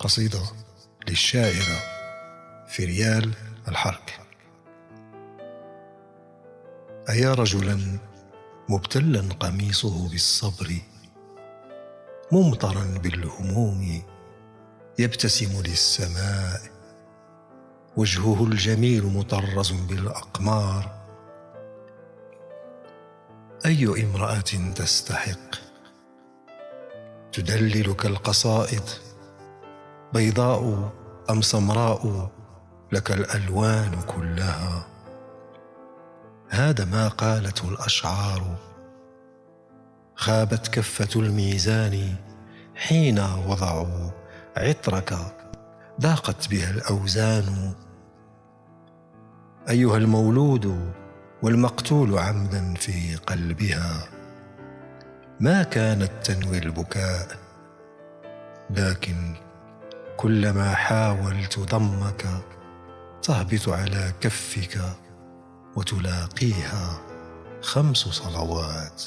قصيدة للشاعرة فريال الحرك. أيا رجلا مبتلا قميصه بالصبر، ممطرا بالهموم يبتسم للسماء، وجهه الجميل مطرز بالأقمار. أي امرأة تستحق تدللك القصائد، بيضاء أم سمراء لك الألوان كلها؟ هذا ما قالته الأشعار، خابت كفة الميزان حين وضعوا عطرك، ضاقت بها الأوزان. أيها المولود والمقتول عمدا في قلبها، ما كانت تنوي البكاء، لكن كلما حاولت ضمك تهبط على كفك وتلاقيها 5 صلوات.